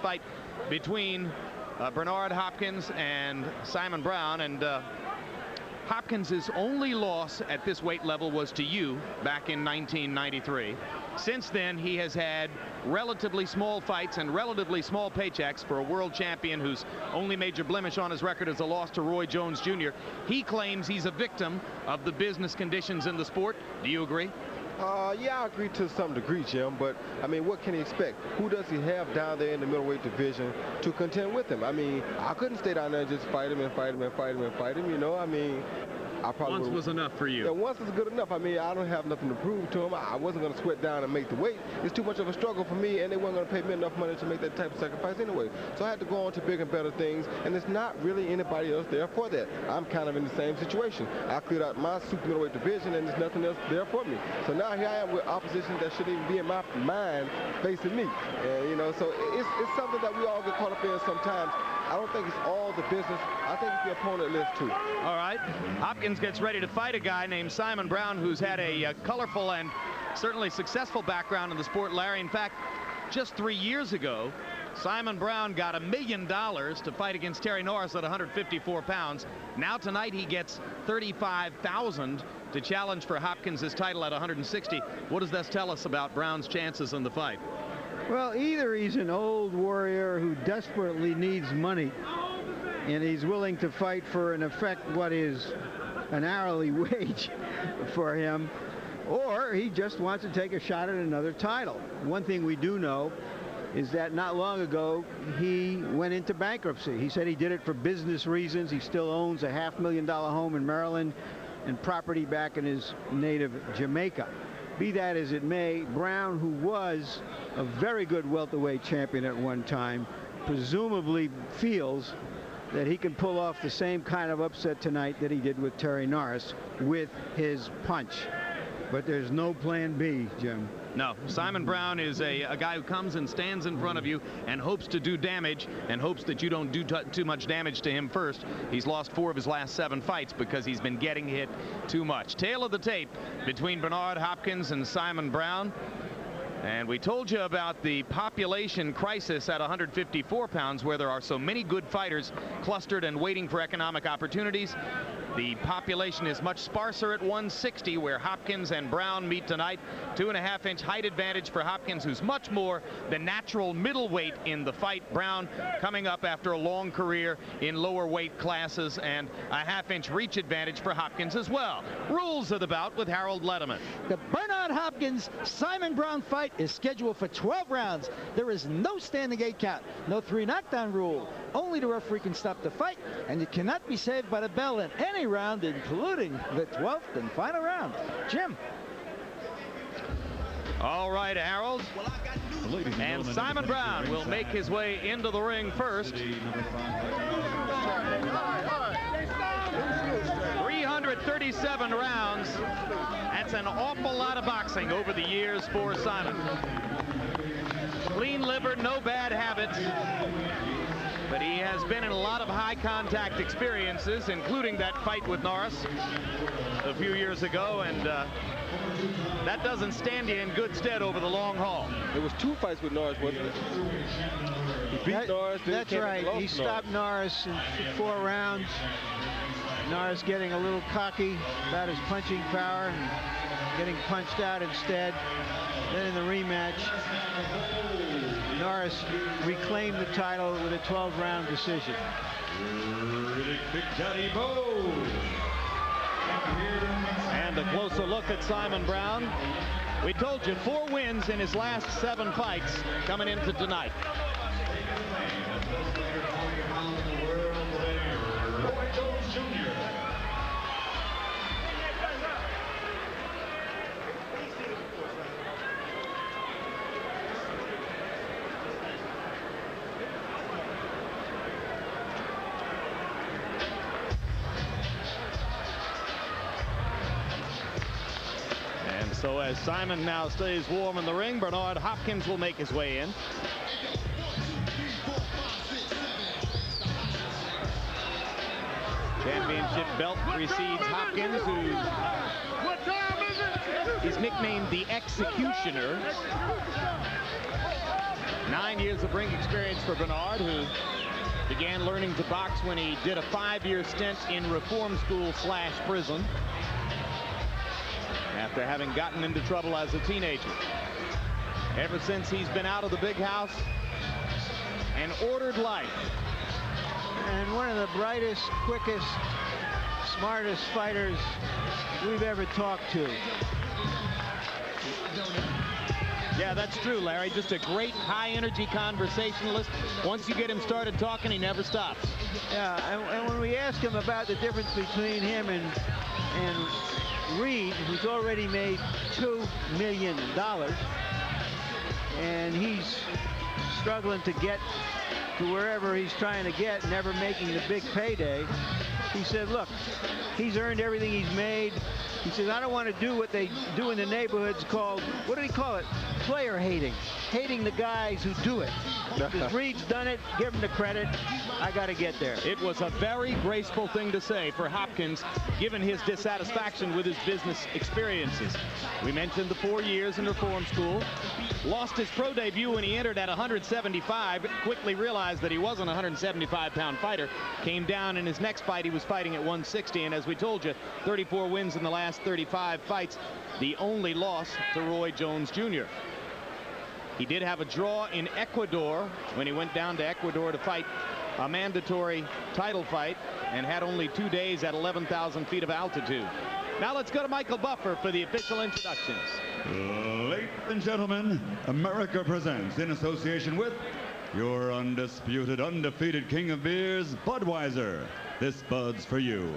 Fight between Bernard Hopkins and Simon Brown, and Hopkins' only loss at this weight level was to you back in 1993. Since then, he has had relatively small fights and relatively small paychecks for a world champion whose only major blemish on his record is a loss to Roy Jones Jr. He claims he's a victim of the business conditions in the sport. Do you agree? Yeah, I agree to some degree, Jim, but I mean, what can he expect? Who does he have down there in the middleweight division to contend with him? I mean, I couldn't stay down there and just fight him and fight him and fight him and fight him, you know? I mean, I probably once was enough for you. Yeah, once is good enough. I mean, I don't have nothing to prove to him. I wasn't going to sweat down and make the weight. It's too much of a struggle for me, and they weren't going to pay me enough money to make that type of sacrifice anyway. So I had to go on to bigger and better things, and there's not really anybody else there for that. I'm kind of in the same situation. I cleared out my super middleweight division, and there's nothing else there for me. So now here I am with opposition that shouldn't even be in my mind facing me. And, you know, so it's something that we all get caught up in sometimes. I don't think it's all the business. I think it's the opponent list, too. All right. Hopkins gets ready to fight a guy named Simon Brown, who's had a colorful and certainly successful background in the sport, Larry. In fact, just 3 years ago, Simon Brown got $1 million to fight against Terry Norris at 154 pounds. Now tonight he gets $35,000 to challenge for Hopkins' title at 160. What does this tell us about Brown's chances in the fight? Well, either he's an old warrior who desperately needs money, and he's willing to fight for, in effect, what is an hourly wage for him, or he just wants to take a shot at another title. One thing we do know is that not long ago he went into bankruptcy. He said he did it for business reasons. He still owns a $500,000 home in Maryland and property back in his native Jamaica. Be that as it may, Brown, who was a very good welterweight champion at one time, presumably feels that he can pull off the same kind of upset tonight that he did with Terry Norris with his punch. But there's no plan B, Jim. No, Simon Brown is a guy who comes and stands in front of you and hopes to do damage and hopes that you don't do too much damage to him first. He's lost 4 of his last 7 fights because he's been getting hit too much. Tail of the tape between Bernard Hopkins and Simon Brown. And we told you about the population crisis at 154 pounds, where there are so many good fighters clustered and waiting for economic opportunities. The population is much sparser at 160, where Hopkins and Brown meet tonight. 2.5-inch height advantage for Hopkins, who's much more the natural middleweight in the fight. Brown coming up after a long career in lower weight classes, and a 1/2-inch reach advantage for Hopkins as well. Rules of the bout with Harold Letterman. The Bernard Hopkins Simon Brown fight is scheduled for 12 rounds. There is no standing 8 count, no 3 knockdown rule. Only the referee can stop the fight, and you cannot be saved by the bell in any round, including the 12th and final round. Jim. All right, Harold. And Simon Brown will make his way into the ring first. 337 rounds. That's an awful lot of boxing over the years for Simon. Clean-livered, no bad habits. But he has been in a lot of high-contact experiences, including that fight with Norris a few years ago, and that doesn't stand you in good stead over the long haul. There was 2 fights with Norris, wasn't it? He beat Norris. That's right. He stopped Norris in 4 rounds. Norris getting a little cocky about his punching power and getting punched out instead. Then in the rematch, Norris reclaimed the title with a 12-round decision. And a closer look at Simon Brown. We told you 4 wins in his last 7 fights coming into tonight. So as Simon now stays warm in the ring, Bernard Hopkins will make his way in. Championship belt precedes Hopkins, who is nicknamed the Executioner. 9 years of ring experience for Bernard, who began learning to box when he did a 5-year stint in reform school / prison after having gotten into trouble as a teenager. Ever since he's been out of the big house, an ordered life. And one of the brightest, quickest, smartest fighters we've ever talked to. Yeah, that's true, Larry. Just a great high-energy conversationalist. Once you get him started talking, he never stops. Yeah, and when we ask him about the difference between him and Reed, who's already made $2 million, and he's struggling to get to wherever he's trying to get, never making the big payday, he said, look, he's earned everything he's made. He says, I don't want to do what they do in the neighborhoods called, what do they call it? Player hating. Hating the guys who do it. Because Reed's done it, give him the credit. I got to get there. It was a very graceful thing to say for Hopkins, given his dissatisfaction with his business experiences. We mentioned the 4 years in reform school. Lost his pro debut when he entered at 175, quickly realized that he wasn't a 175-pound fighter. Came down in his next fight, he was fighting at 160, and as we told you, 34 wins in the last 35 fights, the only loss to Roy Jones Jr. He did have a draw in Ecuador when he went down to Ecuador to fight a mandatory title fight and had only 2 days at 11,000 feet of altitude. Now let's go to Michael Buffer for the official introductions. Ladies and gentlemen, America presents, in association with your undisputed, undefeated king of beers, Budweiser. This Bud's for you.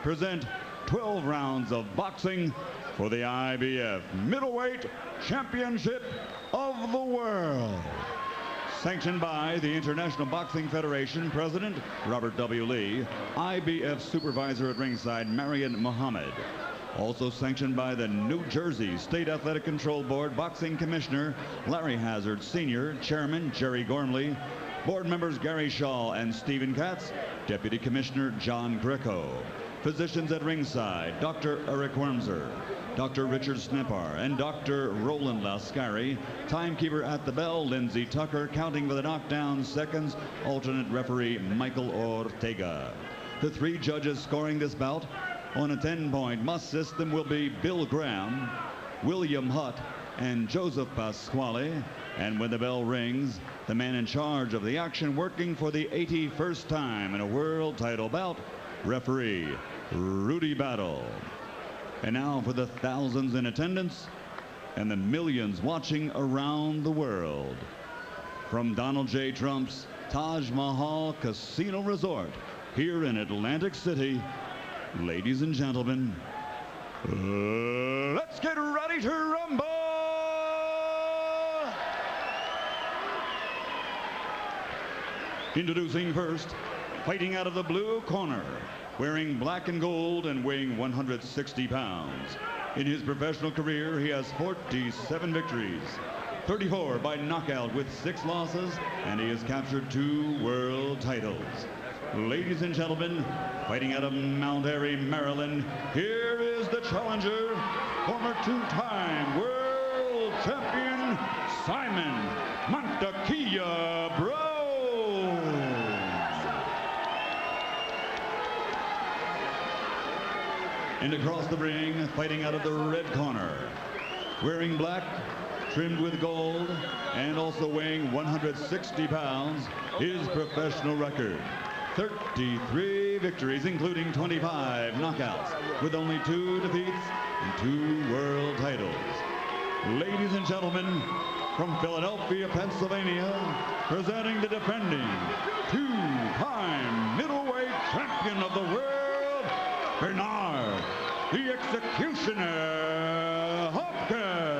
Present 12 rounds of boxing for the IBF Middleweight Championship of the World. Sanctioned by the International Boxing Federation President Robert W. Lee, IBF Supervisor at ringside Marion Muhammad. Also sanctioned by the New Jersey State Athletic Control Board Boxing Commissioner Larry Hazard Sr., Chairman Jerry Gormley, Board members Gary Shaw and Stephen Katz, Deputy Commissioner John Greco. Physicians at ringside, Dr. Eric Wormser, Dr. Richard Snipar, and Dr. Roland Lascari. Timekeeper at the bell, Lindsey Tucker. Counting for the knockdown seconds, alternate referee Michael Ortega. The 3 judges scoring this bout on a 10-point must system will be Bill Graham, William Hutt, and Joseph Pasquale. And when the bell rings, the man in charge of the action, working for the 81st time in a world title bout, referee Rudy Battle. And now for the thousands in attendance and the millions watching around the world. From Donald J. Trump's Taj Mahal Casino Resort here in Atlantic City, ladies and gentlemen, let's get ready to rumble! Introducing first, fighting out of the blue corner, wearing black and gold and weighing 160 pounds. In his professional career, he has 47 victories, 34 by knockout with 6 losses, and he has captured 2 world titles. Ladies and gentlemen, fighting out of Mount Airy, Maryland, here is the challenger, former 2-time world champion, Simon Montequilla Bro. And across the ring, fighting out of the red corner, wearing black, trimmed with gold, and also weighing 160 pounds, his professional record. 33 victories, including 25 knockouts, with only 2 defeats and 2 world titles. Ladies and gentlemen, from Philadelphia, Pennsylvania, presenting the defending 2-time middleweight champion of the world, Bernard, the Executioner Hopkins.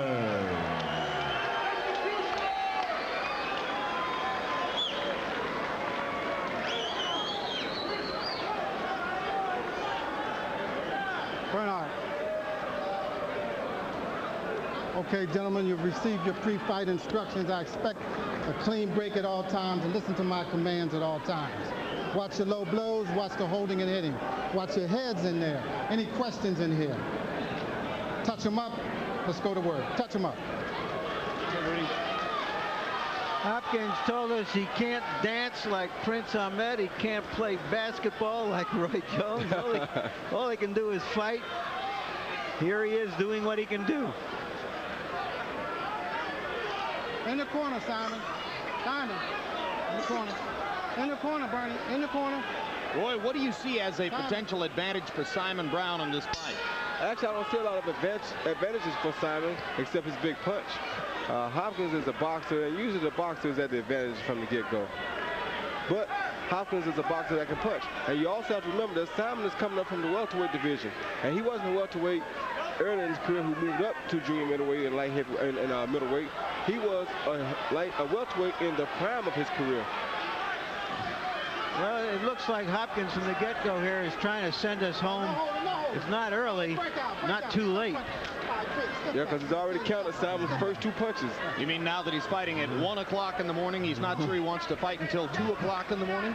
Bernard. Okay, gentlemen, you've received your pre-fight instructions. I expect a clean break at all times and listen to my commands at all times. Watch your low blows, watch the holding and hitting. Watch your heads in there. Any questions in here? Touch them up. Let's go to work. Touch them up. Hopkins told us he can't dance like Prince Ahmed. He can't play basketball like Roy Jones. All he can do is fight. Here he is doing what he can do. In the corner, Simon. Simon. In the corner. In the corner, Bernie. In the corner. Roy, what do you see as a potential advantage for Simon Brown in this fight? Actually, I don't see a lot of advantages for Simon, except his big punch. Hopkins is a boxer, and usually the boxer is at the advantage from the get-go. But Hopkins is a boxer that can punch. And you also have to remember that Simon is coming up from the welterweight division. And he wasn't a welterweight early in his career who moved up to junior middleweight and light heavyweight and middleweight. He was a welterweight in the prime of his career. Well, it looks like Hopkins from the get-go here is trying to send us home, if not early, not too late. Yeah, because he's already counted Simon's first 2 punches. You mean now that he's fighting at 1 o'clock in the morning, he's not sure he wants to fight until 2 o'clock in the morning?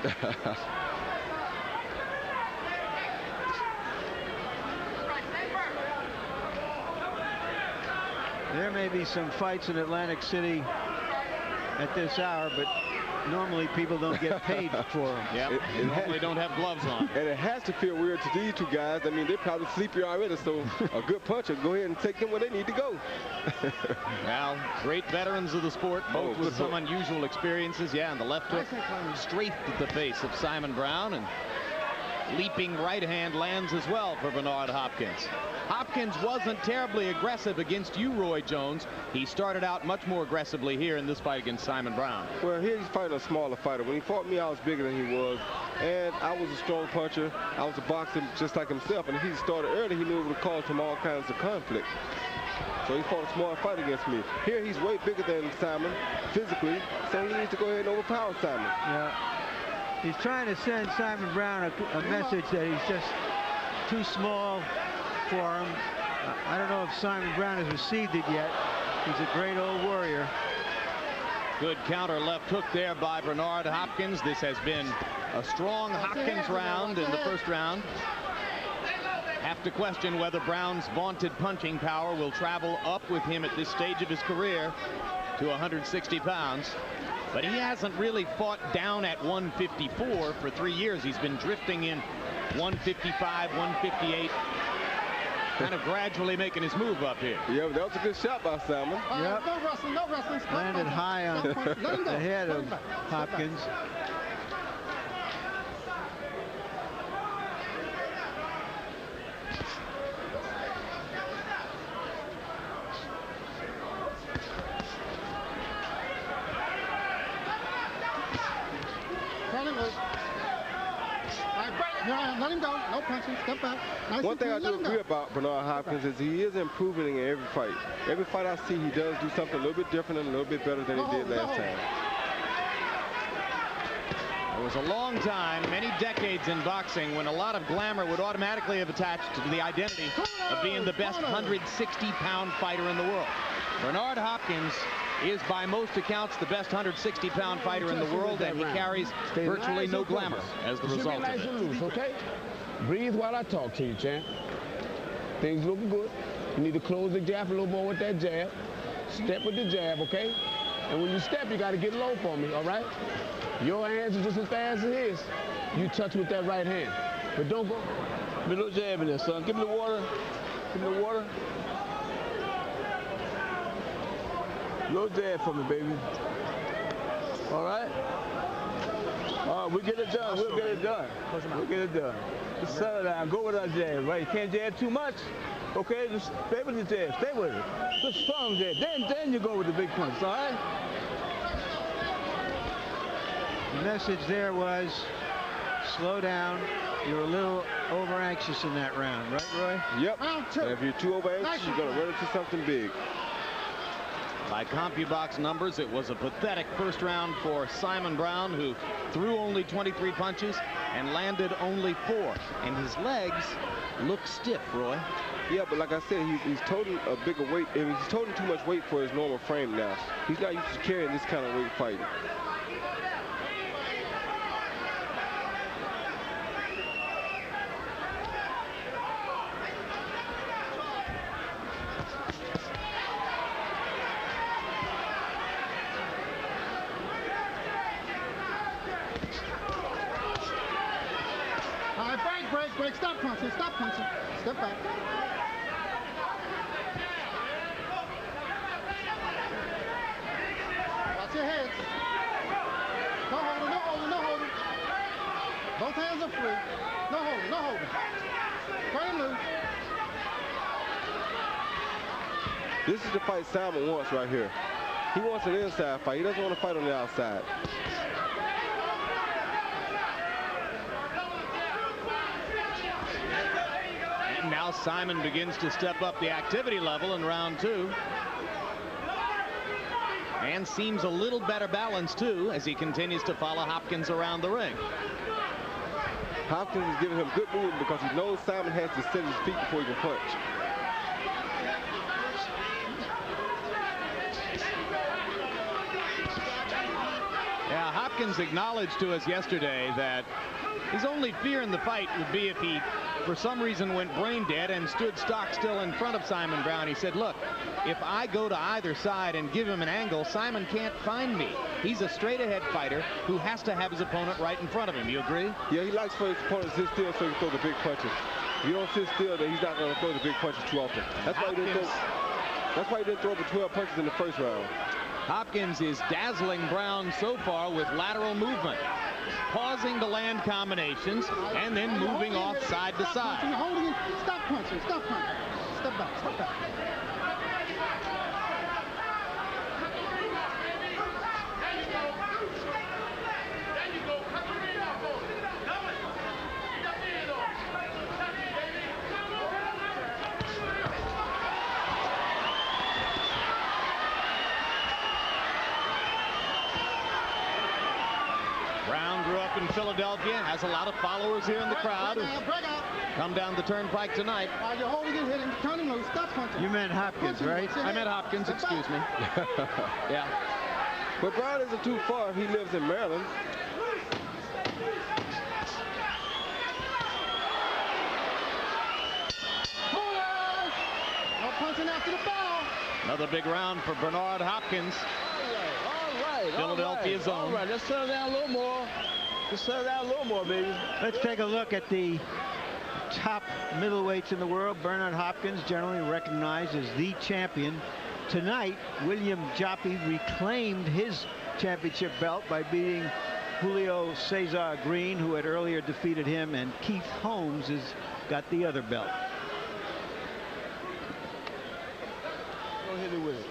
There may be some fights in Atlantic City at this hour, but normally people don't get paid for them. Yeah, normally don't have gloves on. And it has to feel weird to these 2 guys. I mean, they're probably sleepy already, so a good puncher, go ahead and take them where they need to go. Well, great veterans of the sport, both with some unusual experiences. Yeah, and the left hook straight at the face of Simon Brown, and leaping right hand lands as well for Bernard Hopkins. Hopkins wasn't terribly aggressive against you, Roy Jones. He started out much more aggressively here in this fight against Simon Brown. Well, here he's fighting a smaller fighter. When he fought me, I was bigger than he was. And I was a strong puncher. I was a boxer just like himself. And if he started early, he knew it would cause him all kinds of conflict. So he fought a small fight against me. Here he's way bigger than Simon physically, so he needs to go ahead and overpower Simon. Yeah. He's trying to send Simon Brown a message that he's just too small for him. I don't know if Simon Brown has received it yet. He's a great old warrior. Good counter left hook there by Bernard Hopkins. This has been a strong Hopkins round in the first round. Have to question whether Brown's vaunted punching power will travel up with him at this stage of his career to 160 pounds. But he hasn't really fought down at 154 for 3 years. He's been drifting in 155, 158, kind of gradually making his move up here. Yeah, that was a good shot by Simon. Yep. No wrestling, no wrestling. Landed high on the head of Hopkins. Let him go. No punching. Step back. Nice. One thing I do agree about Bernard Hopkins is he is improving in every fight. Every fight I see, he does do something a little bit different and a little bit better than he did last time. There was a long time, many decades in boxing, when a lot of glamour would automatically have attached to the identity of being the best 160-pound fighter in the world. Bernard Hopkins is by most accounts the best 160-pound fighter in the world, and he carries virtually no glamour as the result of it. Loose, okay? Breathe while I talk to you, champ. Things looking good. You need to close the jab a little more with that jab. Step with the jab, okay? And when you step, you got to get low for me, all right? Your hands are just as fast as his. You touch with that right hand. But don't go. Give me a little jab in there, son. Give me the water. Give me the water. Little jab for me, baby. All right? All right, we'll get it done. We'll get it done. We'll get it done. Just settle down. Go with our jab, right? You can't jab too much. Okay, just stay with your jab. Stay with it. Good strong jab. Then you go with the big punch, all right? The message there was, slow down. You're a little over anxious in that round, right, Roy? Yep. And if you're too over anxious, you're going to run into something big. By CompuBox numbers, it was a pathetic first round for Simon Brown, who threw only 23 punches and landed only 4. And his legs look stiff, Roy. Yeah, but like I said, he's toting a bigger weight. I mean, he's toting too much weight for his normal frame now. He's not used to carrying this kind of weight fighting. break. Stop punching. Stop punching. Step back. Watch your head. No holding, no holding, no holding. Both hands are free. No holding, no holding. Turn him loose. This is the fight Simon wants right here. He wants an inside fight. He doesn't want to fight on the outside. And now Simon begins to step up the activity level in round 2. And seems a little better balanced, too, as he continues to follow Hopkins around the ring. Hopkins is giving him good movement because he knows Simon has to set his feet before he can punch. Yeah, Hopkins acknowledged to us yesterday that his only fear in the fight would be if he, for some reason, went brain dead and stood stock still in front of Simon Brown. He said, look, if I go to either side and give him an angle, Simon can't find me. He's a straight-ahead fighter who has to have his opponent right in front of him. You agree? Yeah, he likes for his opponent to sit still so he can throw the big punches. If you don't sit still, then he's not going to throw the big punches too often. That's why he didn't throw over 12 punches in the first round. Hopkins is dazzling Brown so far with lateral movement, pausing to land combinations and then moving off side to side. Stop punching, stop punching. Step back, step back. In Philadelphia, has a lot of followers here in the crowd who come down the turnpike tonight. While you're holding it, hit him, turn him loose, stop punching. You meant Hopkins, right? I meant Hopkins, excuse me. Yeah. But Brown isn't too far. He lives in Maryland. No punching after the bell. Another big round for Bernard Hopkins. Philadelphia's own. All right, let's settle down a little more. Let's settle down a little more, baby. Let's take a look at the top middleweights in the world. Bernard Hopkins, generally recognized as the champion. Tonight, William Joppy reclaimed his championship belt by beating Julio Cesar Green, who had earlier defeated him, and Keith Holmes has got the other belt. Go hit it with it.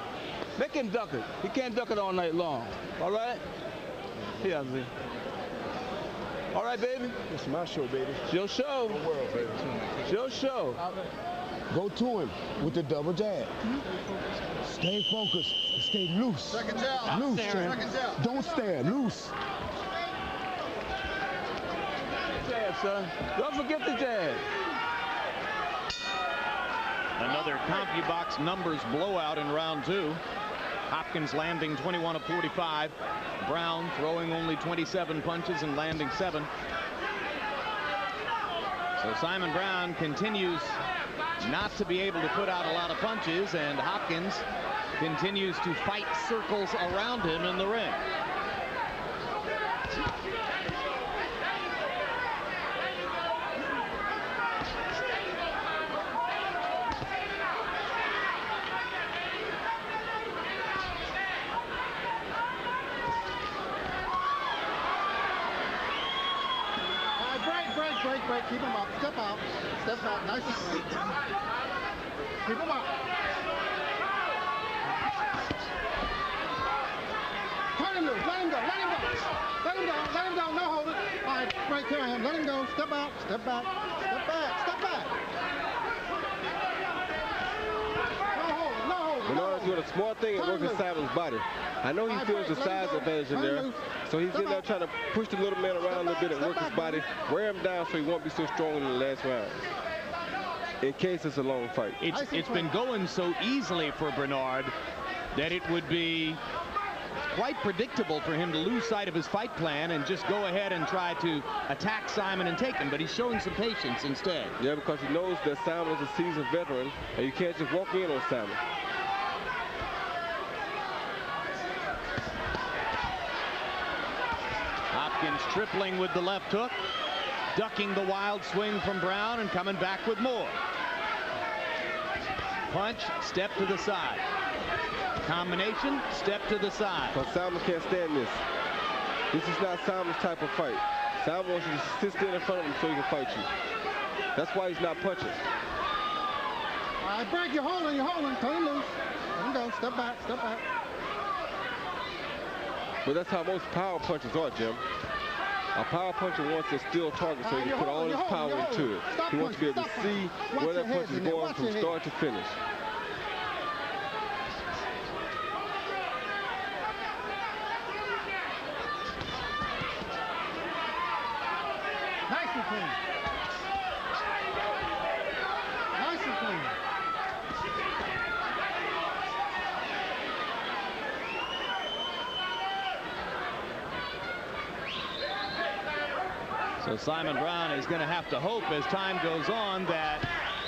Make him duck it. He can't duck it all night long. All right? Here, Z. All right, baby? It's my show, baby. It's your show. The world, baby. It's your show. Go to him with the double jab. Stay focused. Stay loose. Second jab. Loose, champ. Second jab. Don't stand. Loose. Jab, son. Don't forget the jab. Another CompuBox numbers blowout in round 2. Hopkins landing 21 of 45. Brown throwing only 27 punches and landing 7. So Simon Brown continues not to be able to put out a lot of punches, and Hopkins continues to fight circles around him in the ring. Break, keep him up, step out, step back, nice and straight. Keep him up. Turn him loose, let him go, let him go. Let him go, let him go, no hold it. All right, right here, him, let him go, step out, step back, step back, step back. No hold it, no hold it. Bernard's doing a small thing and working Simon's body. I know he feels the size advantage in there. So he's in there trying to push the little man around a little bit and work his body, wear him down so he won't be so strong in the last round, in case it's a long fight. It's been going so easily for Bernard that it would be quite predictable for him to lose sight of his fight plan and just go ahead and try to attack Simon and take him, but he's showing some patience instead. Yeah, because he knows that Simon is a seasoned veteran and you can't just walk in on Simon. Hopkins tripling with the left hook. ducking the wild swing from Brown and coming back with more. Punch, step to the side. Combination, step to the side. But Simon can't stand this. This is not Simon's type of fight. Simon wants you to sit still in front of him so he can fight you. That's why he's not punching. All right, break. You're holding. Turn him loose. Let him go. Step back. But that's how most power punchers are, Jim. A power puncher wants a still target so he can put all his power into it. He wants to be able to see where that punch is going from start to finish. Nice and clean. Nice and clean. So Simon Brown is going to have to hope as time goes on that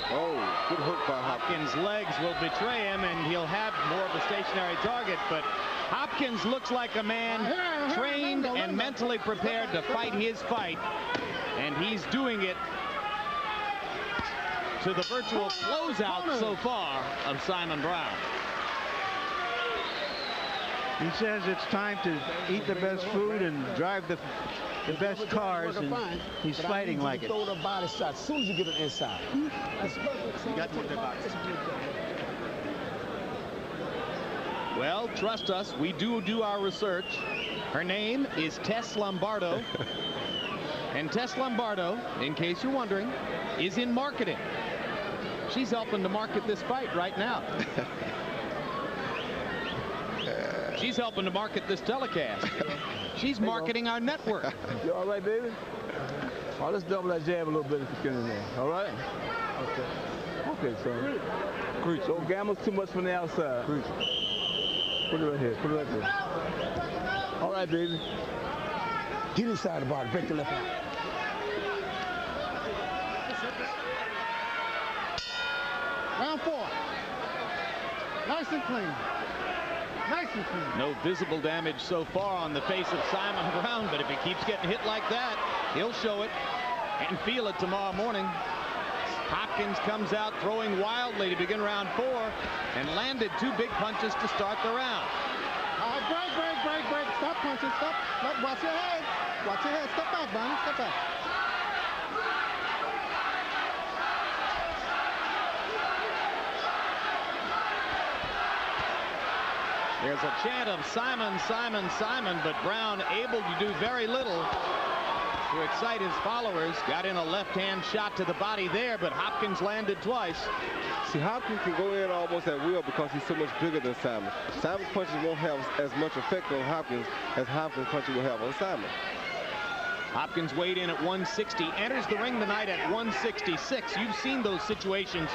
good hook by Hopkins. Hopkins' legs will betray him and he'll have more of a stationary target. But Hopkins looks like a man trained and mentally prepared to fight his fight. And he's doing it to the virtual closeout so far of Simon Brown. He says it's time to eat the best food and drive the best cars, and he's fighting like it. Throw the body shot as soon as you get it inside. That's perfect. You got to the box. Well, trust us, we do our research. Her name is Tess Lombardo. And Tess Lombardo, in case you're wondering, is in marketing. She's helping to market this fight right now. She's helping to market this telecast. She's marketing our network. You all right, baby? Oh, let's double that jab a little bit if you can in there. All right? Okay, son. Don't gamble too much from the outside. Put it right here. Put it right there. All right, baby. Get inside the body. Break the left arm. Round 4. Nice and clean. Nice and clean. No visible damage so far on the face of Simon Brown, but if he keeps getting hit like that, he'll show it and feel it tomorrow morning. Hopkins comes out throwing wildly to begin round 4 and landed 2 big punches to start the round. All right, break. Stop punching. Stop. Watch your head. Watch your head. Step back, Barney. Step back. There's a chant of Simon, Simon, Simon, but Brown able to do very little to excite his followers. Got in a left-hand shot to the body there, but Hopkins landed twice. See, Hopkins can go in almost at will because he's so much bigger than Simon. Simon's punches won't have as much effect on Hopkins as Hopkins' punches will have on Simon. Hopkins weighed in at 160, enters the ring tonight at 166. You've seen those situations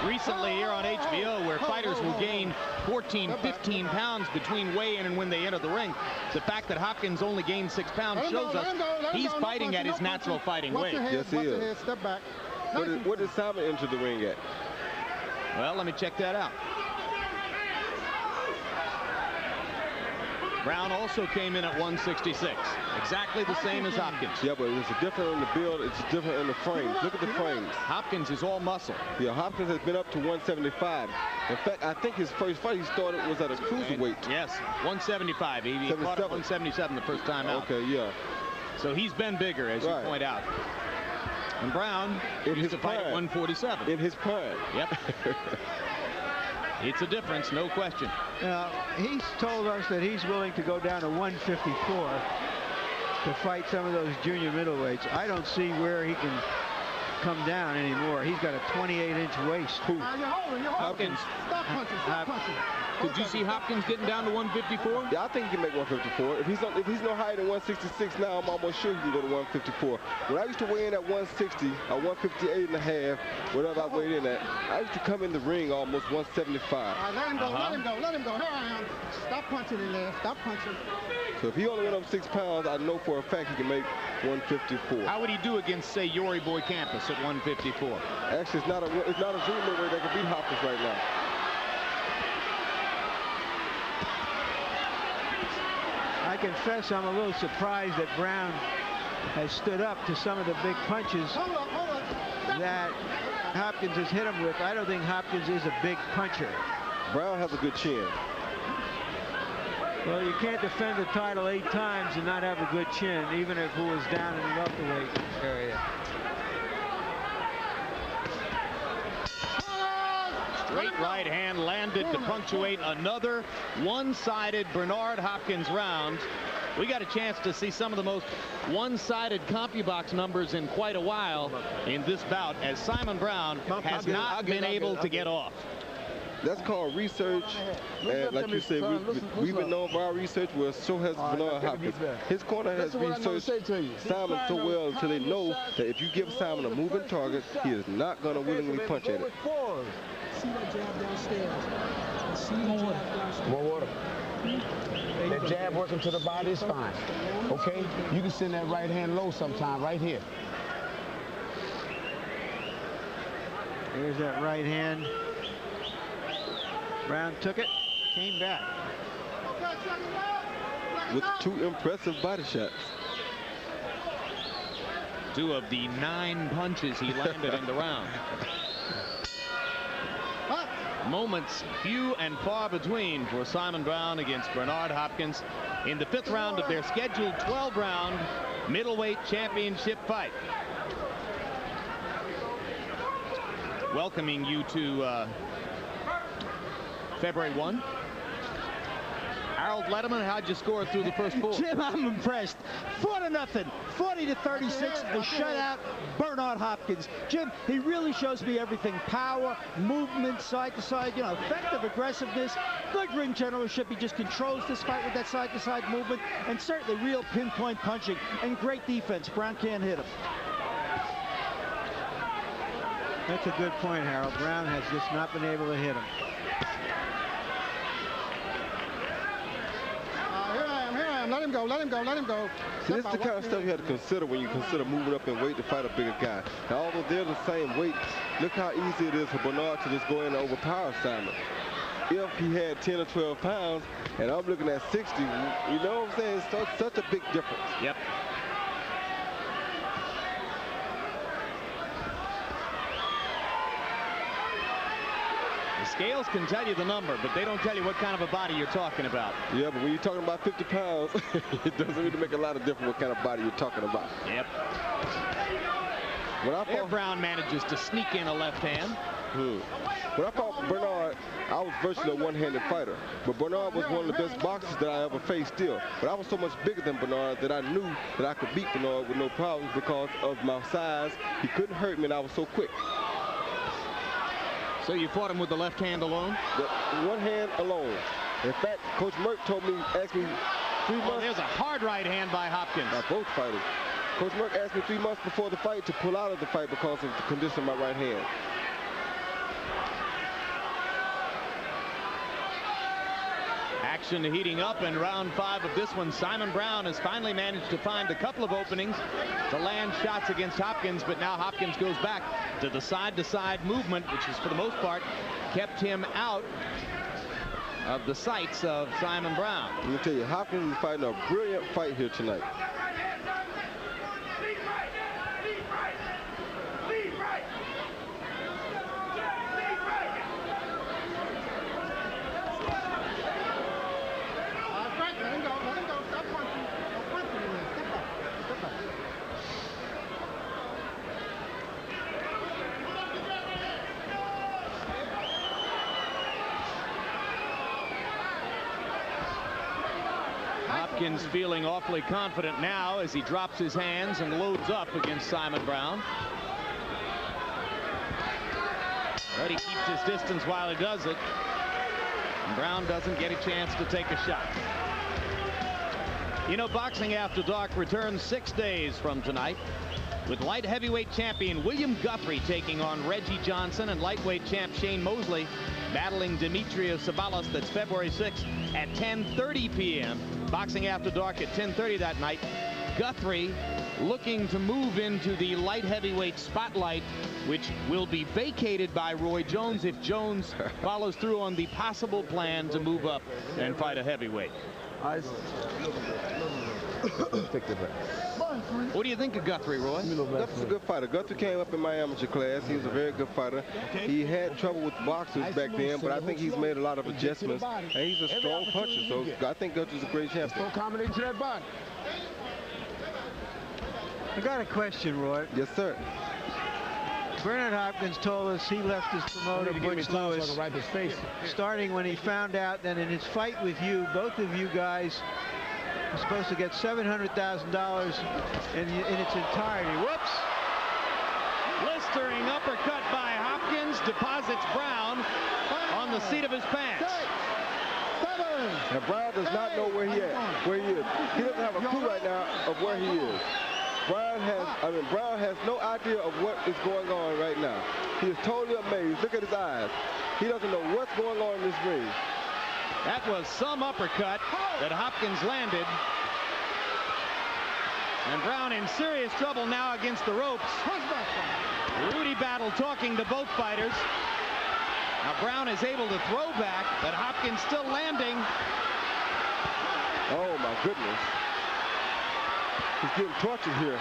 recently here on HBO where fighters will gain 14, 15 pounds between weigh-in and when they enter the ring. The fact that Hopkins only gained 6 pounds shows us he's fighting at his natural fighting weight. Yes, he is. Step back. What did Simon enter the ring at? Well, let me check that out. Brown also came in at 166. Exactly the same as Hopkins. Yeah, but it's different in the build. It's different in the frames. Look at the frames. Hopkins is all muscle. Yeah, Hopkins has been up to 175. In fact, I think his first fight he started was at a cruiserweight. Yes, 175. He fought at 177 the first time out. Okay, yeah. So he's been bigger, as you point out. And Brown used to fight at 147. In his prime. Yep. It's a difference, no question. He's told us that he's willing to go down to 154 to fight some of those junior middleweights. I don't see where he can come down anymore. He's got a 28-inch waist. You're holding. Hopkins. Stop punching. Did you see Hopkins getting down to 154? Yeah, I think he can make 154. If he's no higher than 166 now, I'm almost sure he can go to 154. When I used to weigh in at 160 or 158 and a half, whatever I weighed in at, I used to come in the ring almost 175. All right, let him go. Here I am. Stop punching in there. Stop punching. So if he only went up 6 pounds, I know for a fact he can make 154. How would he do against, say, Yori Boy Campus at 154? Actually, it's not a dream middleweight that can beat Hopkins right now. I confess I'm a little surprised that Brown has stood up to some of the big punches that Hopkins has hit him with. I don't think Hopkins is a big puncher. Brown has a good chin. Well, you can't defend the title 8 times and not have a good chin, even if it was down in the welterweight area. Straight right hand landed to punctuate another one-sided Bernard Hopkins round. We got a chance to see some of the most one-sided CompuBox numbers in quite a while in this bout, as Simon Brown has not been able to get off. That's called research, and like you said, we've been known for our research. Well, so has Bernard Hopkins. His corner has researched Simon so well until they know that if you give Simon a moving target, he is not going to willingly punch at it. See that jab downstairs. See the jab downstairs. More water. That jab working to the body is fine. Okay? You can send that right hand low sometime, right here. Here's that right hand. Brown took it, came back. With 2 impressive body shots. 2 of the 9 punches he landed in the round. Moments few and far between for Simon Brown against Bernard Hopkins in the 5th round of their scheduled 12-round middleweight championship fight. Welcoming you to February 1. Harold Letterman, how'd you score through the first 4? Jim, I'm impressed. 4-0, 40-36, the shutout, Bernard Hopkins. Jim, he really shows me everything. Power, movement, side to side, you know, effective aggressiveness, good ring generalship. He just controls this fight with that side to side movement, and certainly real pinpoint punching and great defense. Brown can't hit him. That's a good point, Harold. Brown has just not been able to hit him. Let him go, let him go, let him go. See, this is the kind of stuff you have to consider when you consider moving up in weight to fight a bigger guy. Now, although they're the same weight, look how easy it is for Bernard to just go in and overpower Simon. If he had 10 or 12 pounds, and I'm looking at 60, you know what I'm saying? It's such a big difference. Yep. Scales can tell you the number, but they don't tell you what kind of a body you're talking about. Yeah, but when you're talking about 50 pounds, it doesn't really make a lot of difference what kind of body you're talking about. Yep. When Brown manages to sneak in a left hand. When I fought Bernard, I was virtually a one-handed fighter. But Bernard was one of the best boxers that I ever faced still. But I was so much bigger than Bernard that I knew that I could beat Bernard with no problems because of my size. He couldn't hurt me, and I was so quick. So you fought him with the left hand alone? One hand alone. In fact, Coach Merck asked me 3 months. Oh, there's a hard right hand by Hopkins. By both fighters. Coach Merck asked me 3 months before the fight to pull out of the fight because of the condition of my right hand. Action heating up in round 5 of this one. Simon Brown has finally managed to find a couple of openings to land shots against Hopkins, but now Hopkins goes back to the side-to-side movement, which has, for the most part, kept him out of the sights of Simon Brown. Let me tell you, Hopkins is fighting a brilliant fight here tonight. Hopkins feeling awfully confident now as he drops his hands and loads up against Simon Brown. But he keeps his distance while he does it. And Brown doesn't get a chance to take a shot. You know, Boxing After Dark returns 6 days from tonight with light heavyweight champion William Guthrie taking on Reggie Johnson and lightweight champ Shane Mosley battling Demetrius Sabalas. That's February 6th at 10:30 p.m. Boxing After Dark at 10:30 that night. Guthrie looking to move into the light heavyweight spotlight, which will be vacated by Roy Jones if Jones follows through on the possible plan to move up and fight a heavyweight. Take the breath. What do you think of Guthrie, Roy? Guthrie's a good fighter. Guthrie came up in my amateur class. He was a very good fighter. He had trouble with boxers back then, but I think he's made a lot of adjustments. And he's a strong puncher, so I think Guthrie's a great champion. Accommodate to that body. I got a question, Roy. Yes, sir. Bernard Hopkins told us he left his promoter, Butch Lewis, starting when he found out that in his fight with you, both of you guys were supposed to get $700,000 in its entirety. Whoops! Blistering uppercut by Hopkins deposits Brown on the seat of his pants. And Brown does not know where he is. He doesn't have a clue right now of where he is. Brown has no idea of what is going on right now. He is totally amazed. Look at his eyes. He doesn't know what's going on in this ring. That was some uppercut that Hopkins landed. And Brown in serious trouble now against the ropes. Rudy Battle talking to both fighters. Now Brown is able to throw back, but Hopkins still landing. Oh my goodness. He's getting tortured here.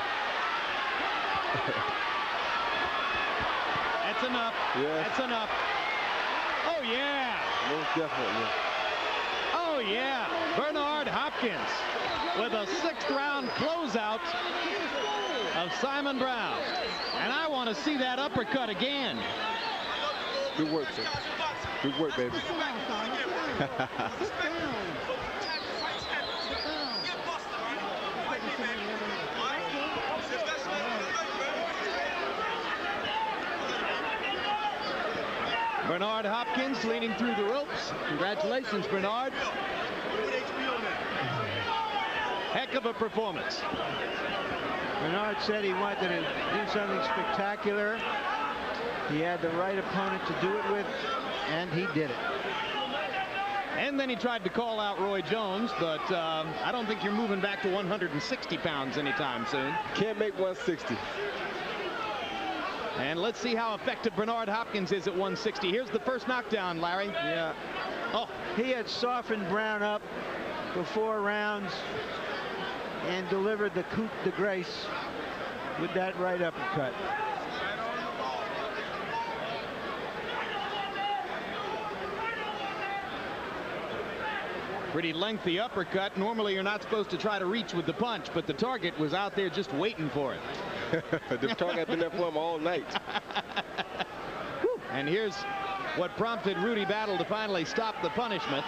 That's enough. Yes. That's enough. Oh yeah. Most definitely. Oh yeah. Bernard Hopkins with a 6th round closeout of Simon Brown. And I want to see that uppercut again. Good work, sir. Good work, baby. Bernard Hopkins leaning through the ropes. Congratulations, Bernard. Heck of a performance. Bernard said he wanted to do something spectacular. He had the right opponent to do it with, and he did it. And then he tried to call out Roy Jones, but I don't think you're moving back to 160 pounds anytime soon. Can't make 160. And let's see how effective Bernard Hopkins is at 160. Here's the first knockdown, Larry. Yeah. Oh, he had softened Brown up for 4 rounds and delivered the coup de grace with that right uppercut. Pretty lengthy uppercut. Normally you're not supposed to try to reach with the punch, but the target was out there just waiting for it. The target had been there for him all night. And here's what prompted Rudy Battle to finally stop the punishment.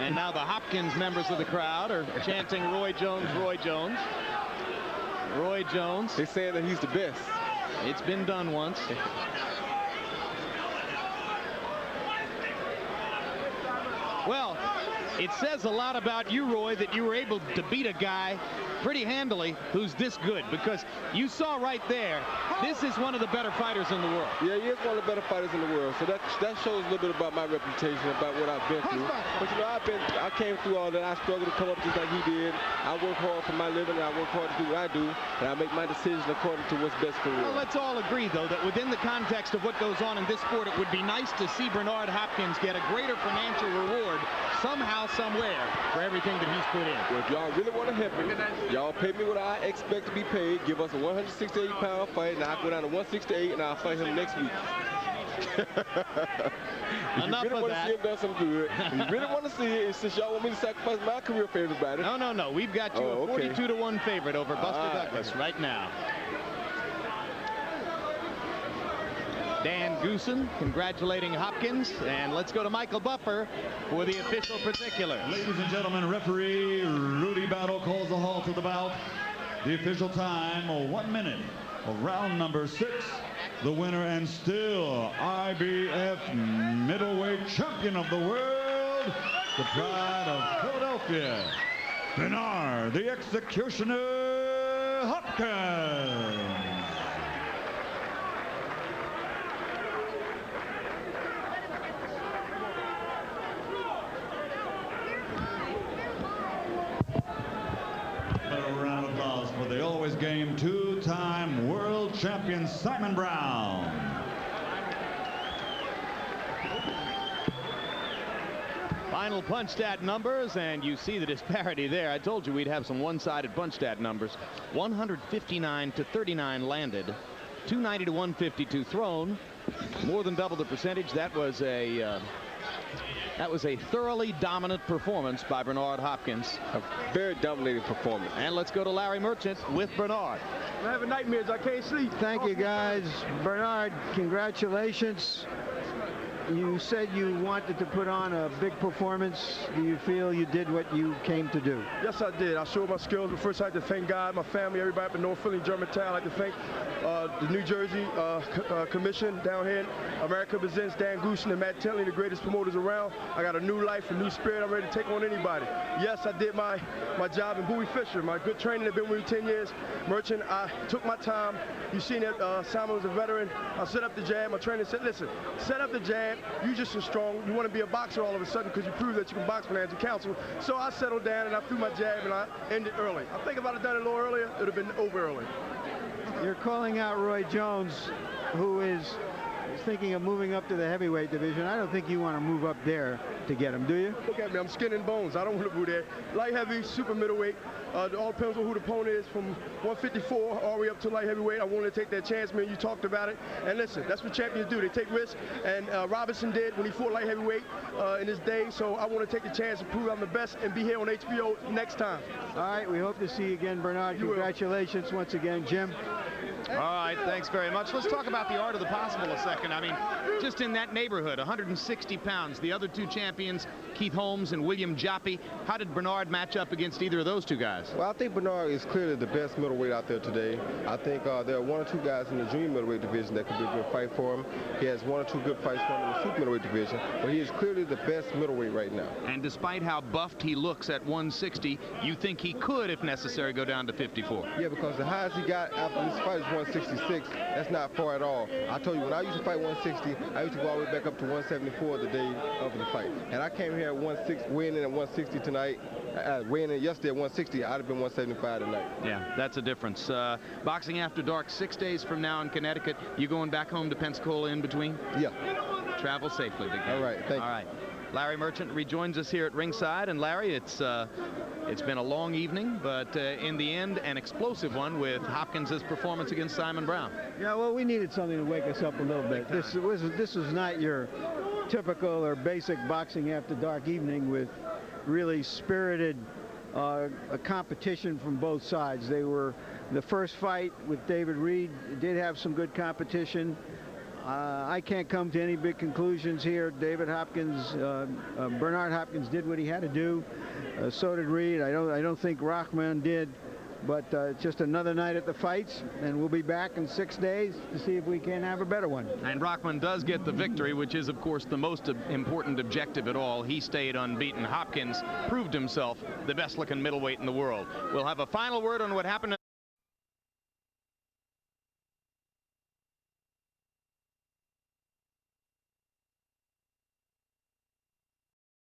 And now the Hopkins members of the crowd are chanting Roy Jones, Roy Jones. Roy Jones. They're saying that he's the best. It's been done once. Well, it says a lot about you, Roy, that you were able to beat a guy pretty handily who's this good, because you saw right there, this is one of the better fighters in the world. Yeah, he is one of the better fighters in the world. So that shows a little bit about my reputation, about what I've been through. But you know, I came through all that. I struggled to come up just like he did. I work hard for my living, and I work hard to do what I do, and I make my decisions according to what's best for me. Well, let's all agree, though, that within the context of what goes on in this sport, it would be nice to see Bernard Hopkins get a greater financial reward somehow, somewhere, for everything that he's put in. Well, if y'all really want to help me, y'all pay me what I expect to be paid. Give us a 168-pound fight, and I'll go down to 168, and I'll fight him next week. Enough you really of want to see him done some good, if you really want to see it, it's since y'all want me to sacrifice my career for everybody. No. We've got you a 42-1 favorite over Buster Douglas right now. Dan Goosen congratulating Hopkins, and let's go to Michael Buffer for the official particulars. Ladies and gentlemen, referee Rudy Battle calls a halt to the bout. The official time, 1 minute of round number 6. The winner and still IBF middleweight champion of the world, the pride of Philadelphia, Bernard the Executioner Hopkins. For the always game 2-time world champion Simon Brown. Final punch stat numbers, and you see the disparity there. I told you we'd have some one-sided punch stat numbers. 159 to 39 landed, 290 to 152 thrown, more than double the percentage. That was a thoroughly dominant performance by Bernard Hopkins. A very dominating performance. And let's go to Larry Merchant with Bernard. I'm having nightmares. I can't sleep. Thank you, guys. Bernard, congratulations. You said you wanted to put on a big performance. Do you feel you did what you came to do? Yes, I did. I showed my skills, but first I'd like to thank God, my family, everybody up in North Philly, Germantown. I'd like to thank the New Jersey Commission down here. America Presents, Dan Gushin and Matt Tinley, the greatest promoters around. I got a new life, a new spirit. I'm ready to take on anybody. Yes, I did my job in Bowie Fisher. My good training, I've been with me 10 years. Merchant, I took my time. You seen that Simon was a veteran. I set up the jab. My trainer said, listen, set up the jab. You just as strong. You want to be a boxer all of a sudden because you proved that you can box financial counsel. So I settled down and I threw my jab and I ended early. I think if I'd have done it a little earlier, it would have been over early. You're calling out Roy Jones, who is thinking of moving up to the heavyweight division. I don't think you want to move up there to get him, do you? Look at me, I'm skin and bones. I don't want to move there. Light heavy, super middleweight. It all depends on who the opponent is, from 154 all the way up to light heavyweight. I wanted to take that chance, man. You talked about it. And listen, that's what champions do. They take risks. And Robinson did when he fought light heavyweight in his day. So I want to take the chance to prove I'm the best and be here on HBO next time. All right, we hope to see you again, Bernard. Congratulations once again, Jim. All right, thanks very much. Let's talk about the art of the possible a second. I mean, just in that neighborhood, 160 pounds. The other two champions, Keith Holmes and William Joppi. How did Bernard match up against either of those two guys? Well, I think Bernard is clearly the best middleweight out there today. I think there are one or two guys in the junior middleweight division that could be a good fight for him. He has one or two good fights for him in the super middleweight division, but he is clearly the best middleweight right now. And despite how buffed he looks at 160, you think he could, if necessary, go down to 54? Yeah, because the highest he got after this fight is 166. That's not far at all. I told you, when I used to fight 160, I used to go all the way back up to 174 the day of the fight. And I came here at 160, weighing in at 160 tonight. Weighing in yesterday at 160, I'd have been 175 tonight. Yeah, that's a difference. Boxing After Dark, 6 days from now in Connecticut. You going back home to Pensacola in between? Yeah. Travel safely, big guy. All right, thank you. All right. Larry Merchant rejoins us here at ringside. And Larry, it's been a long evening, but in the end, an explosive one with Hopkins' performance against Simon Brown. Yeah, well, we needed something to wake us up a little bit. This was not your typical or basic Boxing After Dark evening with really spirited a competition from both sides. They were the first fight with David Reed. Did have some good competition. I can't come to any big conclusions here. David Hopkins, Bernard Hopkins did what he had to do. So did Reed. I don't think Rahman did. But just another night at the fights, and we'll be back in 6 days to see if we can have a better one. And Rahman does get the victory, which is, of course, the most important objective at all. He stayed unbeaten. Hopkins proved himself the best-looking middleweight in the world. We'll have a final word on what happened